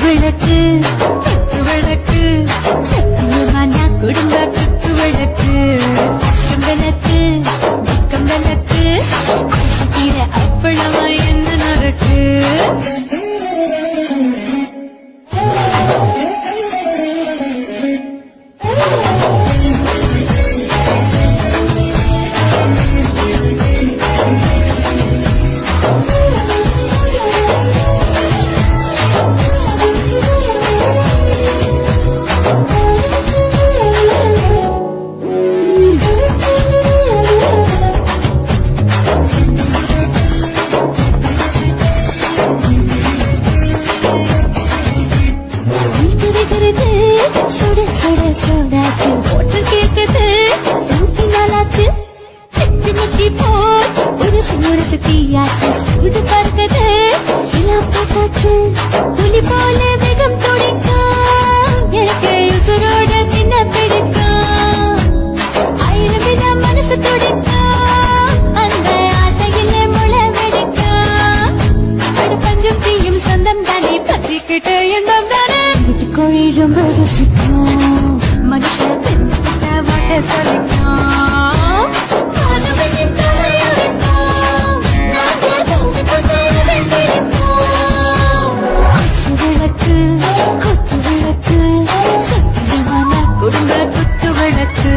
விளக்கு விளக்கு சத்தியமான குடும்ப குத்து விளக்கு விளக்கு விளக்கு அப்பளமா என்ன நடக்கு புலி போல வேகம் துடிக்கும் எனக்கு உசுரோட தின்ன பிடிக்கும் ஆயிரம் விதம் மனசு துடிக்கும் அந்த ஆசையிலே முளை வெடிக்கும் அது பஞ்சும் தீயும் சொந்தம் தானே பற்றிக்கிட்டு இன்பம் தானே கோழி ரொம்ப ருசிக்கும் மனுஷன் வாட்ட சொல்லிக்கும் குடும்ப குத்து விளக்கு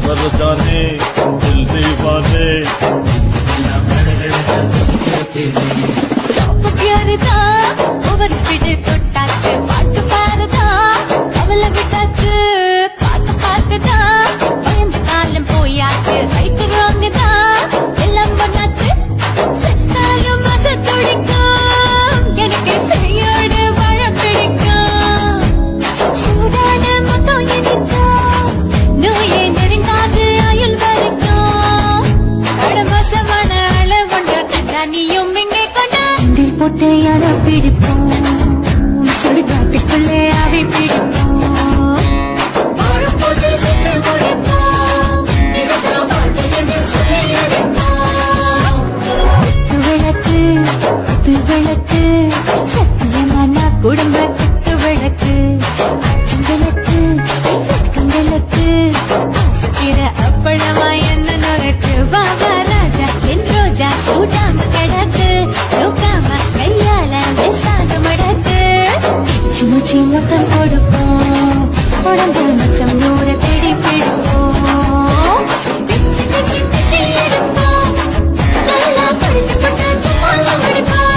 मर्दाने दिल दीवाने प्यारदा ओवर स्पीड தொட்டாச்சு பாட்டு பாருதா அவள விட்டாச்சு காத்து பார்த்துதா பயந்து காலம் போயாச்சு ரைட்டு ராங்குதா எல்லாம் பண்ணாச்சு செத்தாலும் அது துடிக்கும் எனக்கு கையோடு வாழ பிடிக்கும் சூடான மொத்தம் இனிக்கும் நோயே நெருங்காது ஆயுள் வரைக்கும் கடமசமான அளவுண்ட கண்டானியும் இங்கே போட்டு யார பிடிப்போம் சுடுகாட்டுக்குள்ளே அவை பிடிப்போம் விளக்கு விளக்கு சத்தியமான குடும்ப குத்து விளக்கு விளக்கு விளக்கு ஆசைக்கிற அப்பளமா என்ன நுழைக்கு வாவா ராஜா என் ரோஜா சூடாம கிடக்கு மூச்சு மொத்தம் கொடுப்போம் உடம்பு மச்சம் நூற தேடி பிடிப்போம் நல்லா படிச்சு படிப்போம்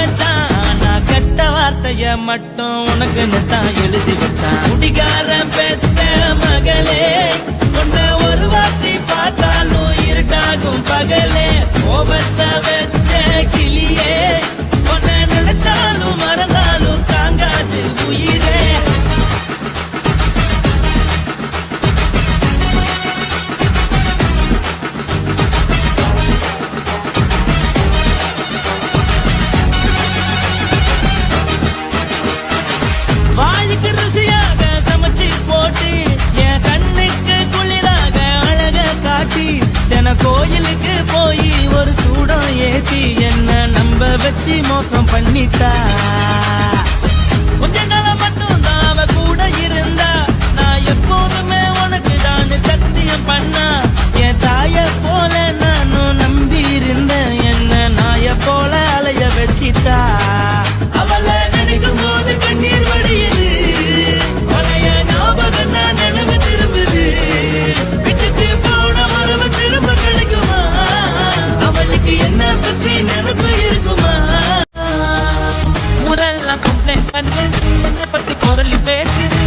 நினைச்சான் நான் கெட்ட வார்த்தைய மட்டும் உனக்குன்னு தான் எழுதி வச்சான் குடிகாரன் பெத்த மகளே உன்னை ஒரு வார்த்தை பார்த்தாலும் இருட்டாகும் பகலே கோபத்தை வச்ச கிளியே உன்னை நினைச்சாலும் மறந்தாலும் தாங்காது உயிரே வாய்க்கு ருசியாக சமைச்சு போட்டு என் கண்ணுக்கு குளிராக அழக காட்டி தின கோயிலுக்கு போய் ஒரு சூடம் ஏத்தி என்ன நம்ப வச்சு மோசம் பண்ணிட்டா கொஞ்ச நாள் மட்டும் தான் அவ கூட இருந்தா நான் எப்போதுமே உனக்கு தான் சத்தியம் பண்ணா என் தாய போல நானும் நம்பி இருந்தேன் என்ன நாய போல அலைய வச்சிட்டா அவளை நினைக்கும் போது கண்ணீர் வடியுது பழைய ஞாபகம் தான் நினைவு திரும்புது விட்டுட்டு போன வரவு திரும்ப கிடைக்குமா அவளுக்கு என்ன பத்தி நினைப்பு இருக்குமா முறையா கம்ப்ளைண்ட் பண்ணு என்னை பத்தி குரல் பேசுது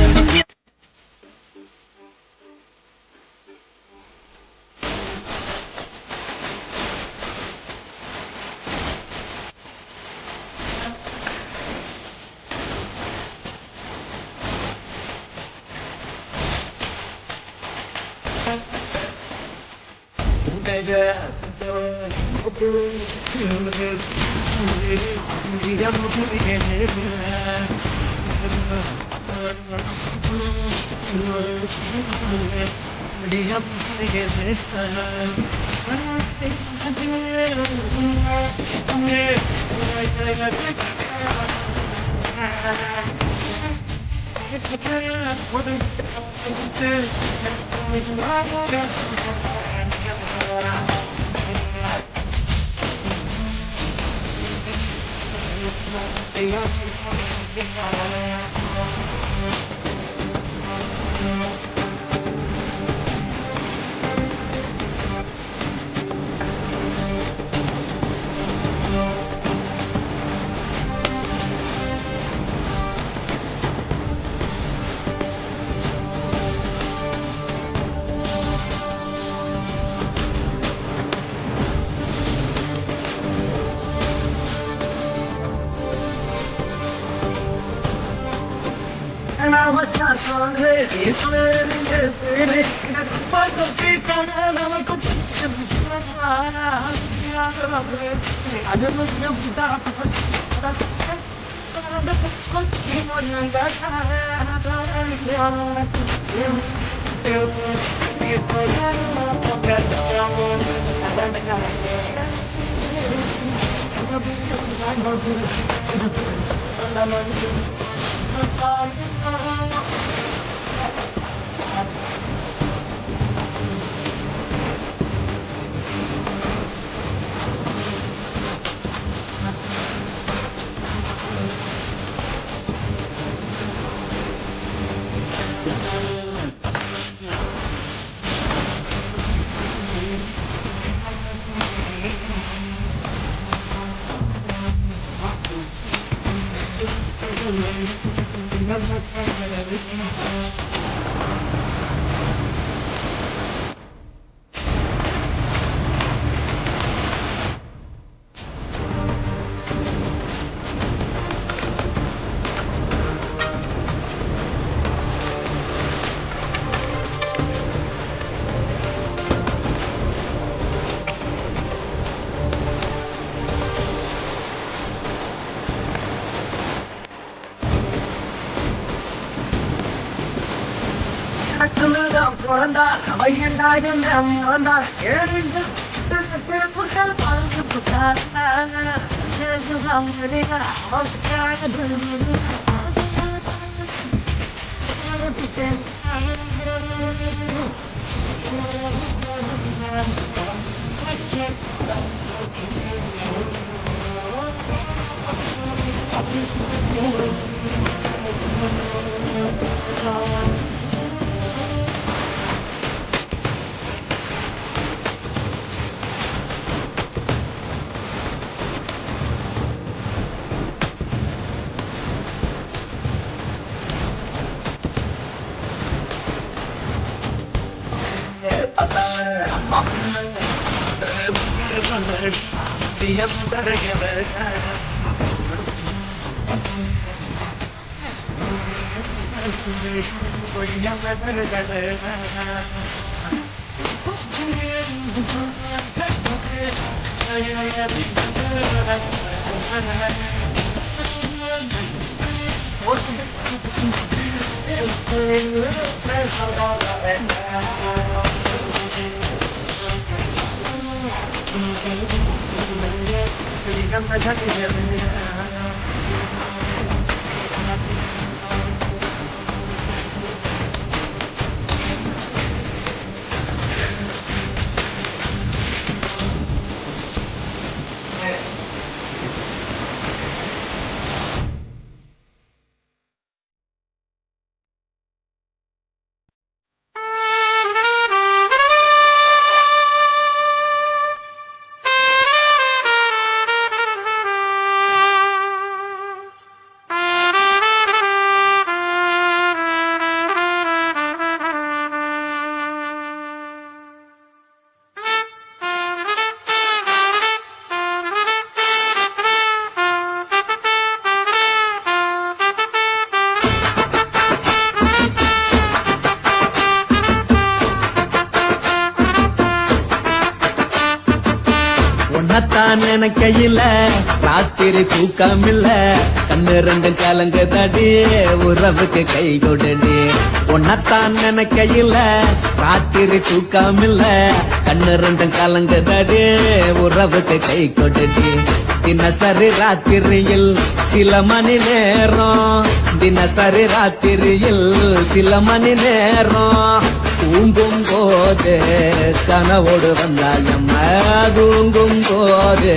உன்னத்தான் நினைக்கையில ராத்திரி தூக்கம் இல்ல கண்ணு ரெண்டும் கலங்குதடி உறவுக்கு கை கொடுடி உன்னத்தான் நினைக்கையில ராத்திரி தூக்கம் இல்ல கண்ணு ரெண்டும் கலங்குதடி உறவுக்கு கை கொடுடி தினசரி ராத்திரியில் சில மணி நேரம் தினசரி ராத்திரியில் சில மணி நேரம் தூங்கும் போது கனவோடு வந்தாயம்மா தூங்கும் போது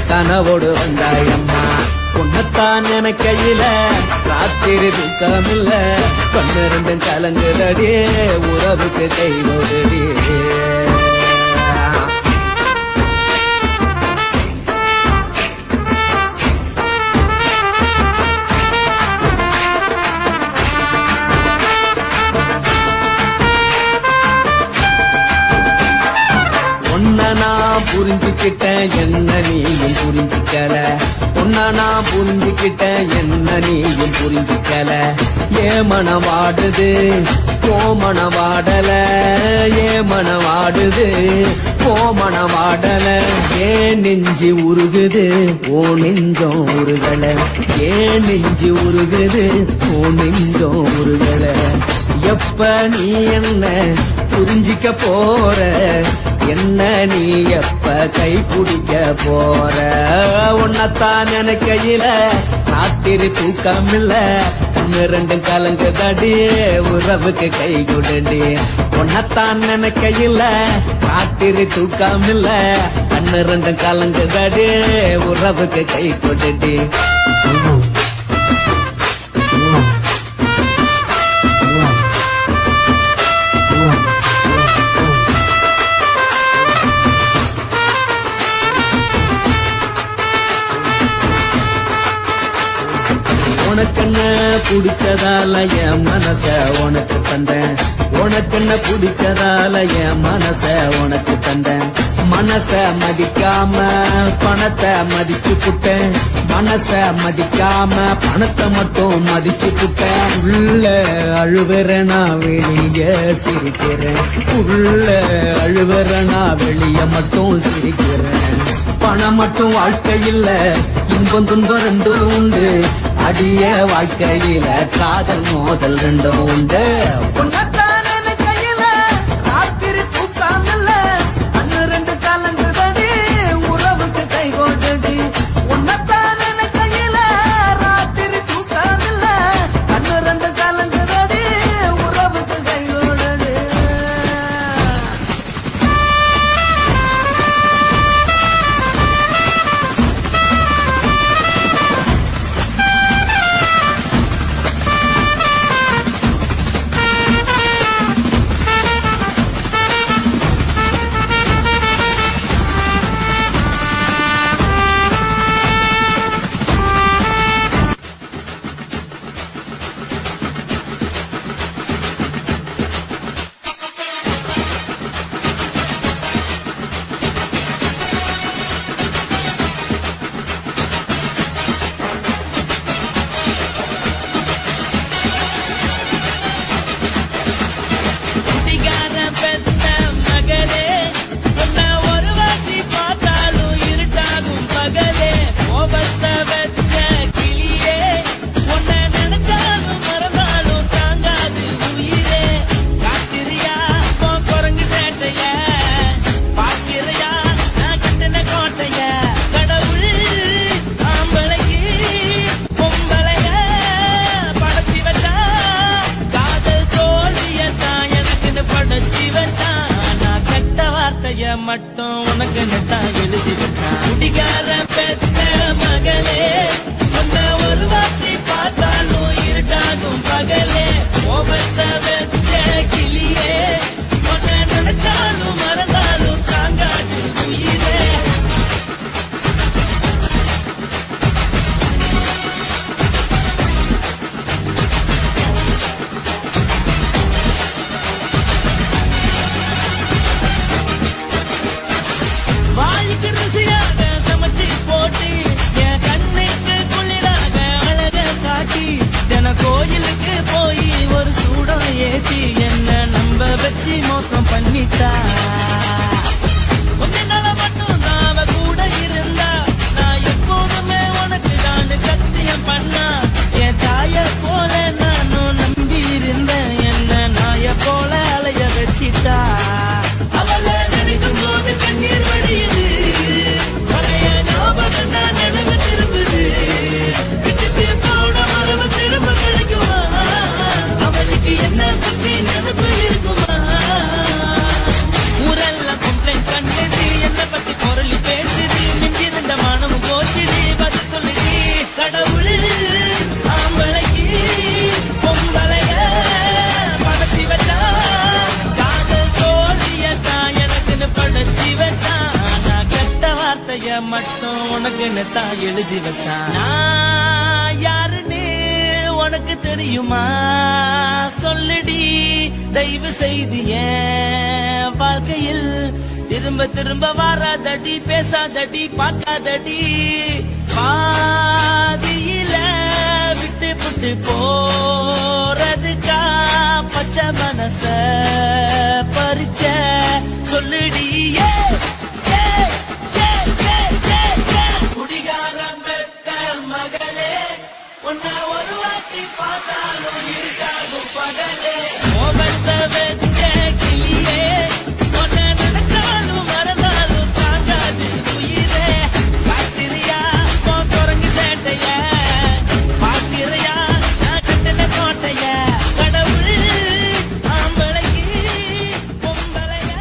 கனவோடு வந்தாயம்மா உன்னத்தான் நினைக்கையில ராத்திரி தூக்கமில்ல கண்ணு ரெண்டும் கலங்குதடி உறவுக்கு கை கொடுடி நான் புரிஞ்சுக்கிட்டேன் என்ன நீயும் புரிஞ்சுக்கல உன்ன நான் புரிஞ்சுக்கிட்டேன் என்ன நீயும் புரிஞ்சுக்கல ஏ மனவாடுது போ மனவாடல ஏ மனவாடுது போ மனவாடல ஏ நெஞ்சு உருகுது ஓ நெஞ்சம் உருகல ஏ நெஞ்சு உருகுது ஓ நெஞ்சம் உருகல எப்ப நீ என்ன புரிஞ்சிக்க போற என்ன நீ எப்ப கை பிடிக்க போற உன்னத்தான் நினைக்கையில ராத்திரி தூக்கம் இல்ல கண்ணு ரெண்டும் கலங்குதடி உறவுக்கு கை கொடுடி உன்னத்தான் நினைக்கையில ராத்திரி தூக்கம் இல்ல கண்ணு ரெண்டும் கலங்குதடி உறவுக்கு கை கொடுடி உனக்கென்ன பிடிச்சதால என் மனச உனக்கு தந்தேன் உனக்கென்ன பிடிச்சதால என் மனச உனக்கு தந்தேன் மனச மதிக்காம பணத்தை மதிச்சு புட்டேன் மனச மதிக்காம பணத்தை மட்டும் மதிச்சு புட்டேன் உள்ள அழுவுறனா வெளிய சிரிக்கிறேன் உள்ள அழுவுறனா வெளிய மட்டும் சிரிக்கிறேன் பணம் மட்டும் வாழ்க்கையில் இன்பம் துன்பம் ரெண்டும் உண்டு அடிய வாழ்க்கையில காதல் மோதல் ரெண்டும் உண்டு உன்னத்தான் நினைக்கையில ராத்திரி தூக்கம் இல்ல கண்ணு ரெண்டு கலங்குதடி உறவுக்கு கை கொடுடி உன்னத்தான் நினைக்கையில ராத்திரி தூக்கம் இல்ல கண்ணு ரெண்டு கலங்குதடி உறவுக்கு கை கொடுடி பேருன்னு தான் எழுதி வச்சான். நான் யாருன்னு உனக்கு தெரியுமா? சொல்லுடி தயவு செய்து என் வாழ்க்கையில் திரும்ப திரும்ப வராதடி, பேசாதடி, பார்க்காதடி. பாதியில விட்டு விட்டு போறதுக்கா பச்சை மனச பறிச்ச சொல்லுடி. குடிகாரம் பெற்ற மகளே, உன்னை ஒரு வாட்டி பார்த்தாலும் இருக்காகும் பகலே. மோகத்தை வச்ச கிளியே, உன்னை நினைச்சாலும் மறந்தாலும் தாங்காது உயிரே. பாத்திரியா உன் குரங்கு சேட்டைய, பாத்திரையா நான் கட்டின கோட்டைய. கடவுள் ஆம்பளைக்கு பொம்பளைய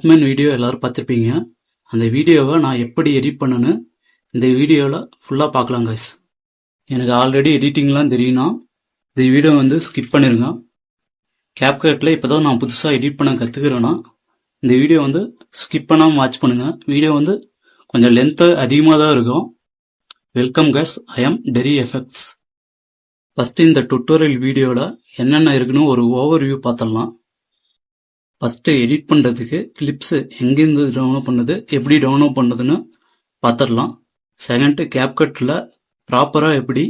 பேட்மேன் வீடியோ எல்லாரும் பார்த்துருப்பீங்க. அந்த வீடியோவை நான் எப்படி எடிட் பண்ணேன்னு இந்த வீடியோவில் ஃபுல்லாக பார்க்கலாம் கைஸ். எனக்கு ஆல்ரெடி எடிட்டிங்லாம் தெரியும்னா இந்த வீடியோ வந்து ஸ்கிப் பண்ணிருங்க. கேப்கட்டில் இப்போ தான் நான் புதுசாக எடிட் பண்ண கற்றுக்கிறேன்னா இந்த வீடியோ வந்து ஸ்கிப் பண்ணாமல் வாட்ச் பண்ணுங்கள். வீடியோ வந்து கொஞ்சம் லென்த்து அதிகமாக தான் இருக்கும். வெல்கம் கைஸ், ஐ ஆம் டெரி எஃபெக்ட்ஸ். ஃபஸ்ட்டு இந்த டுட்டோரியல் வீடியோவில் என்னென்ன இருக்குன்னு ஒரு ஓவர்வியூ பார்த்துடலாம். ஃபஸ்ட்டு எடிட் பண்ணுறதுக்கு கிளிப்ஸு எங்கேருந்து டவுன்லோட் பண்ணுது, எப்படி டவுன்லோட் பண்ணுறதுன்னு பார்த்துடலாம். செகண்டு கேப்கட்டில் ப்ராப்பராக எப்படி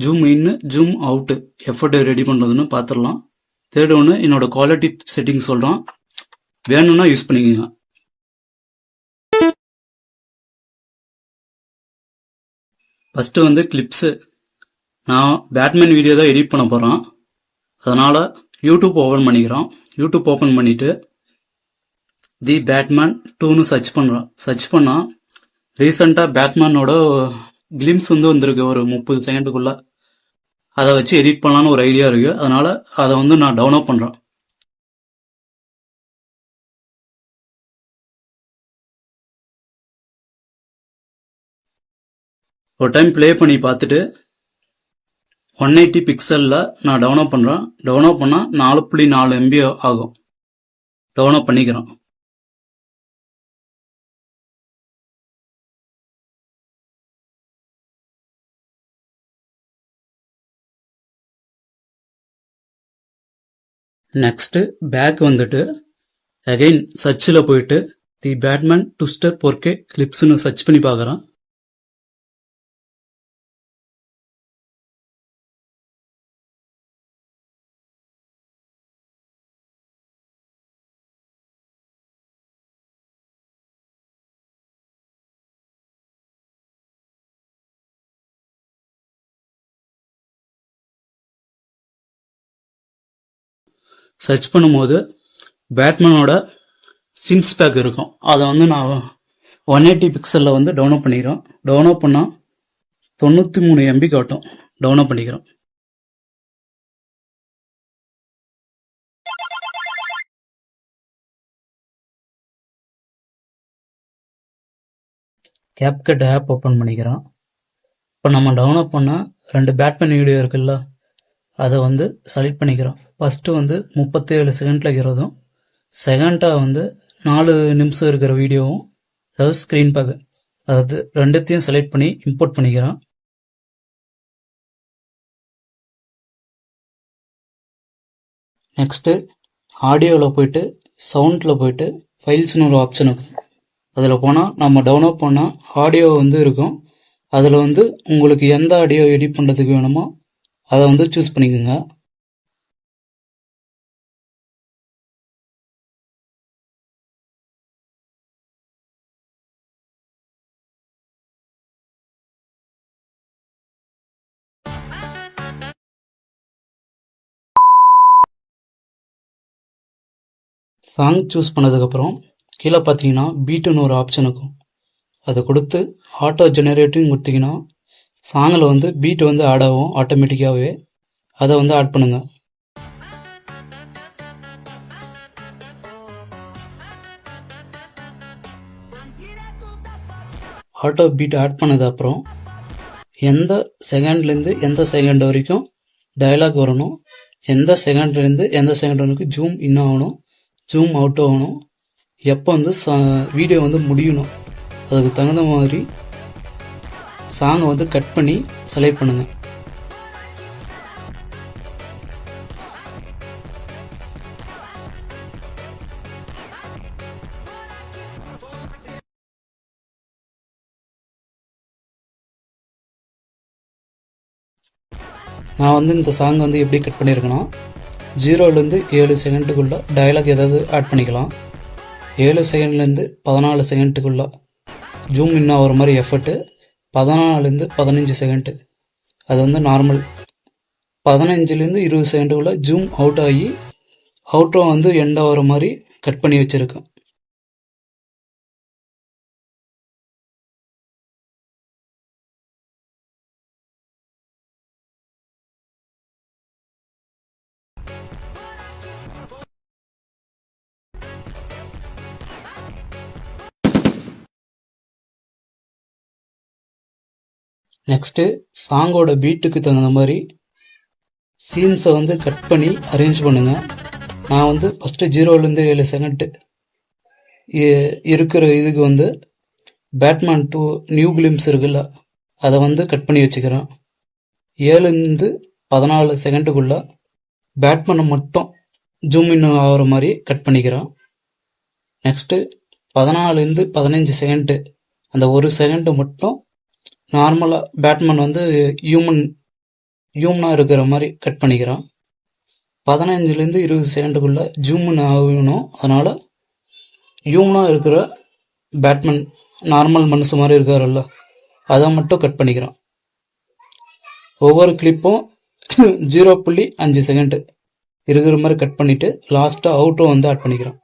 ஜூம் இன்னு ஜூம் அவுட்டு எஃபர்ட் ரெடி பண்ணுறதுன்னு பார்த்துடலாம். தேர்டு ஒன்று என்னோட குவாலிட்டி செட்டிங் சொல்கிறோம், வேணும்னா யூஸ் பண்ணிக்கோங்க. ஃபஸ்ட்டு வந்து கிளிப்ஸு. நான் பேட்மேன் வீடியோ தான் எடிட் பண்ண போகிறேன். அதனால் யூடியூப் ஓப்பன் பண்ணிக்கிறோம். யூடியூப் ஓப்பன் பண்ணிவிட்டு தி பேட்மேன் 2ன்னு சர்ச் பண்ணுறோம். சர்ச் பண்ணால் ரீசெண்டாக பேட்மேனோட கிளிம்ஸ் வந்து வந்திருக்கு ஒரு 30 செகண்டுக்குள்ளே. அதை வச்சு எடிட் பண்ணலான்னு ஒரு ஐடியா இருக்குது. அதனால் அதை வந்து நான் டவுன்லோட் பண்ணுறேன். ஒரு டைம் ப்ளே பண்ணி பார்த்துட்டு 180 பிக்சலில் நான் டவுன்லோட் பண்ணுறேன். டவுன்லோட் பண்ணால் 4.4 MB ஆகும். டவுன்லோட் பண்ணிக்கிறோம். நெக்ஸ்ட்டு பேக் வந்துட்டு அகைன் சர்ச்சில் போயிட்டு தி பேட்மேன் ட்விஸ்டர் 4K கிளிப்ஸ்னு சர்ச் பண்ணி பார்க்குறேன். சர்ச் பண்ணும்போது பேட்மேனோட சின்ஸ் பேக் இருக்கும். அதை வந்து நான் 180 பிக்சலில் வந்து டவுன்லோட் பண்ணிக்கிறோம். டவுன்லோட் பண்ணால் 93 MB காட்டும். டவுன்லோட் பண்ணிக்கிறோம். கேப்கட் ஆப் ஓப்பன் பண்ணிக்கிறோம். இப்போ நம்ம டவுன்லோட் பண்ணால் 2 பேட்மேன் வீடியோ இருக்குல்ல, அதை வந்து செலக்ட் பண்ணிக்கிறோம். ஃபஸ்ட்டு வந்து 37 செகண்டில் இருக்கிறதும், செகண்டாக வந்து 4 நிமிஷம் இருக்கிற வீடியோவும், அதாவது ஸ்க்ரீன் பேக், அதாவது ரெண்டுத்தையும் செலக்ட் பண்ணி இம்போர்ட் பண்ணிக்கிறோம். நெக்ஸ்ட்டு ஆடியோவில் போயிட்டு சவுண்டில் போயிட்டு ஃபைல்ஸ்னு ஒரு ஆப்ஷன் இருக்கும். அதில் போனால் நம்ம டவுன்லோட் பண்ணால் ஆடியோ வந்து இருக்கும். அதில் வந்து உங்களுக்கு எந்த ஆடியோ எடிட் பண்ணுறதுக்கு வேணுமோ அதை வந்து சூஸ் பண்ணிக்கோங்க. சாங் சூஸ் பண்ணதுக்கப்புறம் கீழே பார்த்தீங்கன்னா பீட்டுன்னு ஒரு ஆப்ஷன் இருக்கும். அதை கொடுத்து ஆட்டோ ஜெனரேட்டிங் கொடுத்தீங்கன்னா சாங்கில் வந்து பீட் வந்து ஆட் ஆகும் ஆட்டோமேட்டிக்காகவே. அதை வந்து ஆட் பண்ணுங்கள். ஆட்டோ பீட் ஆட் பண்ணது அப்புறம் எந்த செகண்ட்லேருந்து எந்த செகண்ட் வரைக்கும் டயலாக் வரணும், எந்த செகண்ட்லேருந்து எந்த செகண்ட் வரைக்கும் ஜூம் இன் ஆகணும், ஜூம் அவுட் ஆகணும், எப்போ வந்து வீடியோ வந்து முடியணும், அதுக்கு தகுந்த மாதிரி சாங்கை வந்து கட் பண்ணி செலக்ட் பண்ணுங்க. நான் வந்து இந்த சாங் வந்து எப்படி கட் பண்ணியிருக்கேன்னா 0லேருந்து 7 செகண்டுக்குள்ளே டயலாக் ஏதாவது ஆட் பண்ணிக்கலாம். 7 செகண்ட்லேருந்து 14 செகண்டுக்குள்ளே ஜூம் இன் ஆகிற மாதிரி எஃபர்ட்டு. 14லேருந்து 15 செகண்டு அது வந்து நார்மல். 15லேருந்து 20 செகண்டுக்குள்ளே ஜூம் அவுட் ஆகி அவுட்ரோ வந்து எண்ட் ஆகிற மாதிரி கட் பண்ணி வச்சுருக்கேன். நெக்ஸ்ட்டு சாங்கோட பீட்டுக்கு தகுந்த மாதிரி சீன்ஸை வந்து கட் பண்ணி அரேஞ்ச் பண்ணுங்க. நான் வந்து ஃபஸ்ட்டு 0லேருந்து 7 செகண்ட் இருக்கிற இதுக்கு வந்து பேட்மேன் 2 நியூ கிளிம்ஸ் இருக்குல்ல, அதை வந்து கட் பண்ணி வச்சுக்கிறேன். 7லேருந்து 14 செகண்டுக்குள்ள பேட்மேனை மட்டும் ஜூம் இன் ஆகிற மாதிரி கட் பண்ணிக்கிறேன். நெக்ஸ்ட்டு 14லேருந்து 15 செகண்டு அந்த 1 செகண்டு மட்டும் நார்மலாக பேட்மேன் வந்து ஹியூமனாக இருக்கிற மாதிரி கட் பண்ணிக்கிறேன். 15லேருந்து 20 செகண்டுக்குள்ள ஜூம் இன் ஆகணும். அதனால் ஹியூமனாக இருக்கிற பேட்மேன் நார்மல் மனுஷ மாதிரி இருக்காருல்ல, அதை மட்டும் கட் பண்ணிக்கிறேன். ஒவ்வொரு கிளிப்பும் 0.5 செகண்டு இருக்கிற மாதிரி கட் பண்ணிவிட்டு லாஸ்ட்டாக அவுட்டும் வந்து ஆட் பண்ணிக்கிறேன்.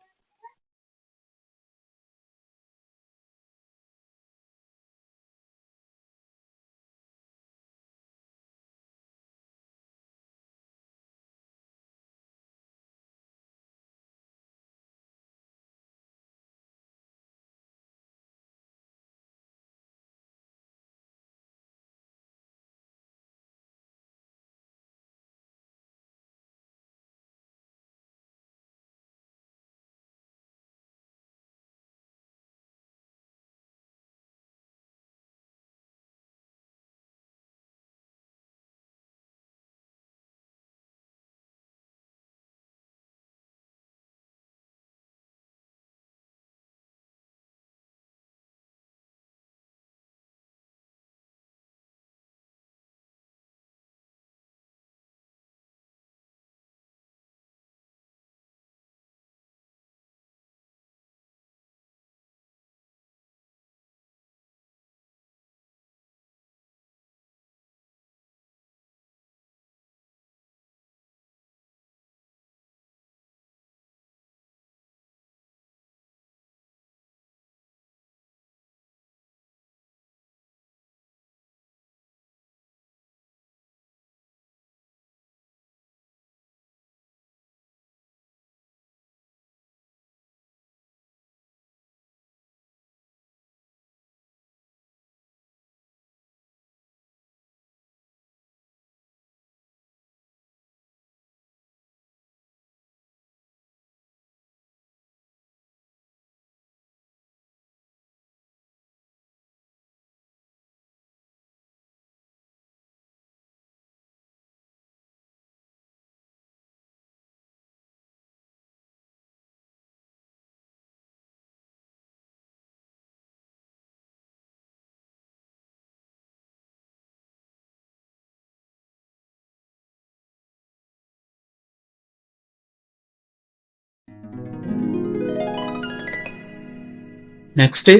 நெக்ஸ்ட்டு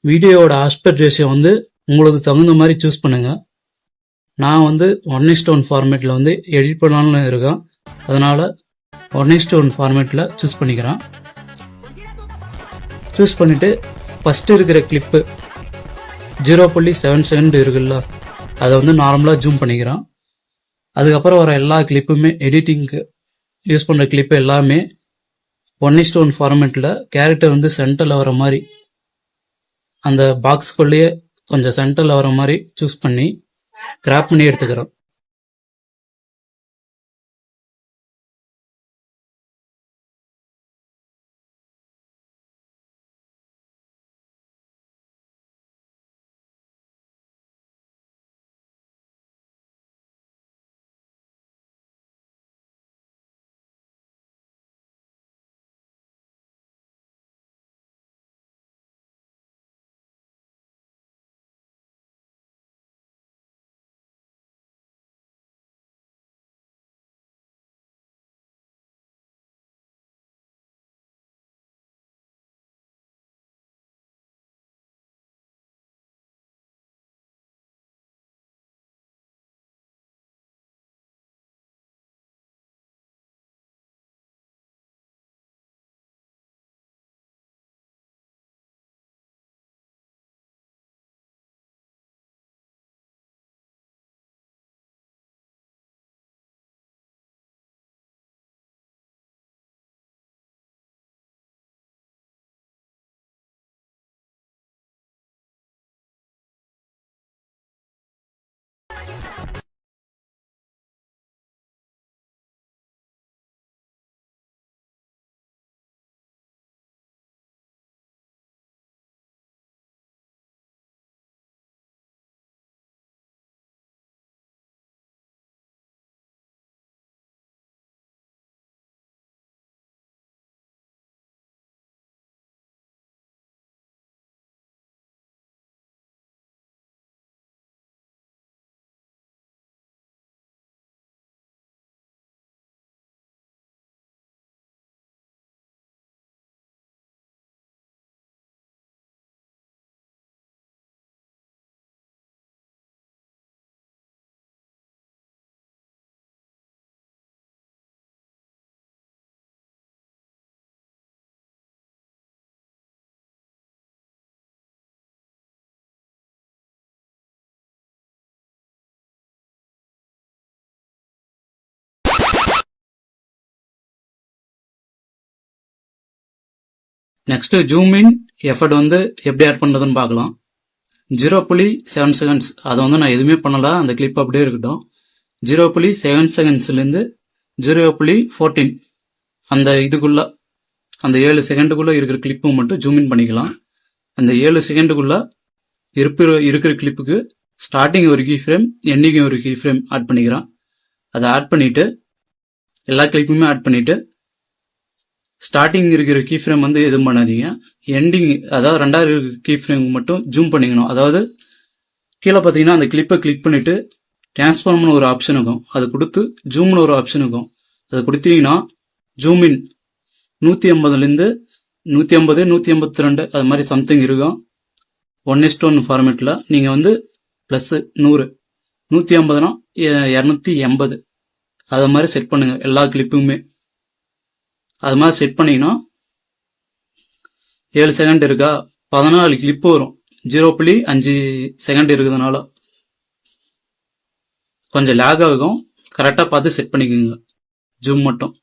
வீடியோவோட ஆஸ்பெக்ட் ரேஷியோ வந்து உங்களுக்கு தகுந்த மாதிரி சூஸ் பண்ணுங்க. நான் வந்து 1:1 ஃபார்மேட்டில் வந்து எடிட் பண்ணலான்னு இருக்கேன். அதனால் 1:1 ஃபார்மேட்டில் சூஸ் பண்ணிக்கிறேன். சூஸ் பண்ணிவிட்டு ஃபஸ்ட்டு இருக்கிற கிளிப்பு 0.7 செகண்ட் இருக்குல்ல, அதை வந்து நார்மலாக ஜூம் பண்ணிக்கிறேன். அதுக்கப்புறம் வர எல்லா கிளிப்புமே எடிட்டிங்க்கு யூஸ் பண்ணுற கிளிப்பு எல்லாமே 1:1 ஃபார்மேட்டில் கேரக்டர் வந்து சென்டரில் வர மாதிரி அந்த பாக்ஸ்குள்ளேயே கொஞ்சம் சென்டரில் வர மாதிரி சூஸ் பண்ணி கிராப் பண்ணி எடுத்துக்கிறேன். நெக்ஸ்ட் ஜூம் இன் எஃபர்ட் வந்து எப்படி ஆட் பண்றதுன்னு பார்க்கலாம். 0.7 செகண்ட்ஸ் அதை வந்து நான் எதுவுமே பண்ணல, அந்த கிளிப் அப்படியே இருக்கட்டும். 0.7 செகண்ட்ஸ்லேருந்து 0.14 அந்த இதுக்குள்ள அந்த 7 செகண்டுக்குள்ள இருக்கிற கிளிப்பு மட்டும் ஜூம் இன் பண்ணிக்கலாம். அந்த 7 செகண்டுக்குள்ள இருக்கிற கிளிப்புக்கு ஸ்டார்டிங் ஒரு கீ ஃப்ரேம், எண்டிங் ஒரு கீ ஃப்ரேம் ஆட் பண்ணிக்கிறேன். அதை ஆட் பண்ணிட்டு எல்லா கிளிப்புமே ஆட் பண்ணிட்டு ஸ்டார்டிங் இருக்கிற கீ ஃப்ரேம் வந்து எதுவும் பண்ணாதீங்க. எண்டிங் அதாவது 2வது கீ ஃப்ரேம் மட்டும் ஜூம் பண்ணிக்கணும். அதாவது கீழே பார்த்தீங்கன்னா அந்த கிளிப்பை கிளிக் பண்ணிட்டு டிரான்ஸ்ஃபார்ம்னு ஒரு ஆப்ஷன் இருக்கும், அது கொடுத்து ஜூம்னு ஒரு ஆப்ஷன் இருக்கும். அதை கொடுத்தீங்கன்னா ஜூம் இன் 150லேருந்து 150, 152 அது மாதிரி சம்திங் இருக்கும். 1:1 ஃபார்மேட்டில் நீங்கள் வந்து ப்ளஸ் 100, 150னா 280 அது மாதிரி செட் பண்ணுங்க எல்லா கிளிப்புமே. அது மாதிரி செட் பண்ணீங்கன்னா 7 செகண்ட் இருக்கா, 14 கிளிப்பு வரும். 0.5 செகண்ட் இருக்குதுனால கொஞ்சம் லேக் ஆகும். கரெக்டாக பார்த்து செட் பண்ணிக்கோங்க ஜூம் மட்டும்.